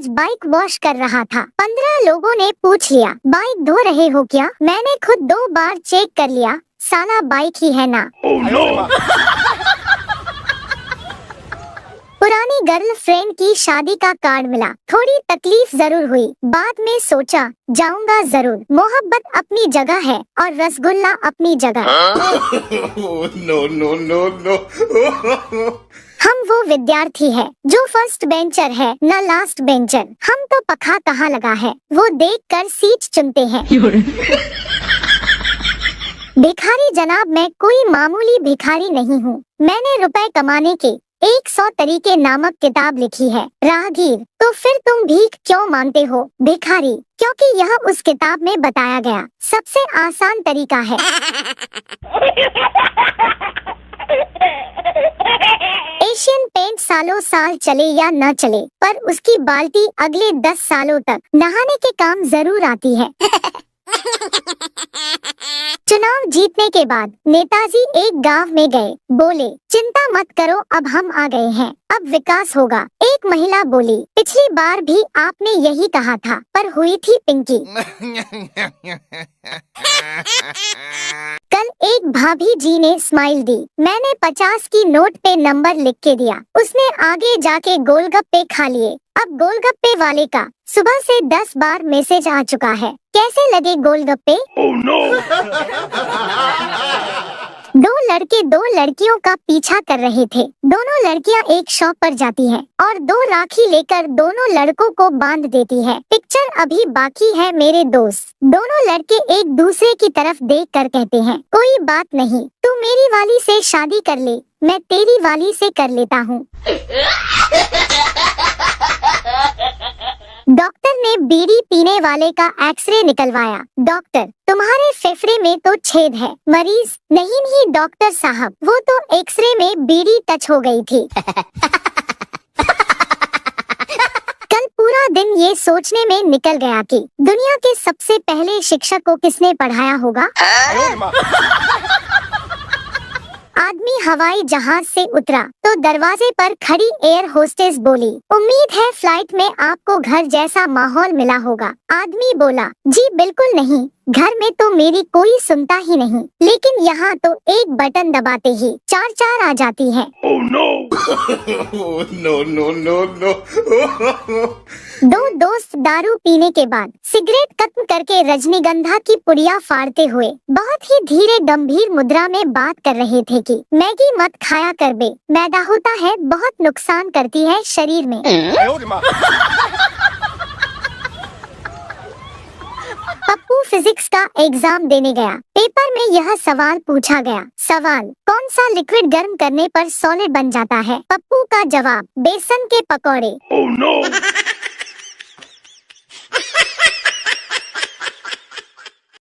आज bike wash कर रहा था। 15 लोगों ने पूछ लिया, बाइक धो रहे हो क्या? मैंने खुद 2 बार चेक कर लिया, साला बाइक ही है ना। पुरानी गर्लफ्रेंड की शादी का कार्ड मिला। थोड़ी तकलीफ जरूर हुई, बाद में सोचा जाऊंगा जरूर। मोहब्बत अपनी जगह है और रसगुल्ला अपनी जगह। No no no no. हम वो विद्यार्थी है जो फर्स्ट बेंचर है न लास्ट बेंचर। हम तो पखा कहाँ लगा है वो देख कर सीट चुनते हैं। भिखारी जनाब, मैं कोई मामूली भिखारी नहीं हूँ। मैंने रुपए कमाने के 100 तरीके नामक किताब लिखी है। राहगीर, तो फिर तुम भीख क्यों मांगते हो? भिखारी, क्योंकि यह उस किताब में बताया गया सबसे आसान तरीका है। एशियन पेंट सालों साल चले या न चले, पर उसकी बाल्टी अगले 10 सालों तक नहाने के काम जरूर आती है। चुनाव जीतने के बाद नेताजी एक गांव में गए। बोले, चिंता मत करो, अब हम आ गए हैं, अब विकास होगा। एक महिला बोली, पिछली बार भी आपने यही कहा था, पर हुई थी पिंकी। कल एक भाभी जी ने स्माइल दी। मैंने 50 की नोट पे नंबर लिख के दिया। उसने आगे जाके गोलगप्पे खा लिए। अब गोलगप्पे वाले का सुबह से 10 बार मैसेज आ चुका है, कैसे लगे गोलगप्पे? Oh, no. 2 लड़के 2 लड़कियों का पीछा कर रहे थे। दोनों लड़कियां एक शॉप पर जाती हैं और 2 राखी लेकर दोनों लड़कों को बांध देती है। पिक्चर अभी बाकी है मेरे दोस्त। दोनों लड़के एक दूसरे की तरफ देख कर कहते हैं, कोई बात नहीं, तू मेरी वाली से शादी कर ले, मैं तेरी वाली से कर लेता हूँ। डॉक्टर ने बीड़ी पीने वाले का एक्सरे निकलवाया। डॉक्टर, तुम्हारे फेफड़े में तो छेद है। मरीज, नहीं डॉक्टर साहब, वो तो एक्सरे में बीड़ी टच हो गई थी। कल पूरा दिन ये सोचने में निकल गया कि दुनिया के सबसे पहले शिक्षक को किसने पढ़ाया होगा। आदमी हवाई जहाज से उतरा तो दरवाजे पर खड़ी एयर होस्टेस बोली, उम्मीद है फ्लाइट में आपको घर जैसा माहौल मिला होगा। आदमी बोला, जी बिल्कुल नहीं, घर में तो मेरी कोई सुनता ही नहीं, लेकिन यहाँ तो एक बटन दबाते ही 4 आ जाती है। Oh, no. No, no, no, no. 2 दोस्त दारू पीने के बाद सिगरेट खत्म करके रजनीगंधा की पुड़िया फाड़ते हुए बहुत ही धीरे गंभीर मुद्रा में बात कर रहे थे कि मैगी मत खाया कर बे, मैदा होता है, बहुत नुकसान करती है शरीर में। पप्पू फिजिक्स का एग्जाम देने गया। पेपर में यह सवाल पूछा गया, सवाल, कौन सा लिक्विड गर्म करने पर सॉलिड बन जाता है? पप्पू का जवाब, बेसन के पकौड़े। Oh, no.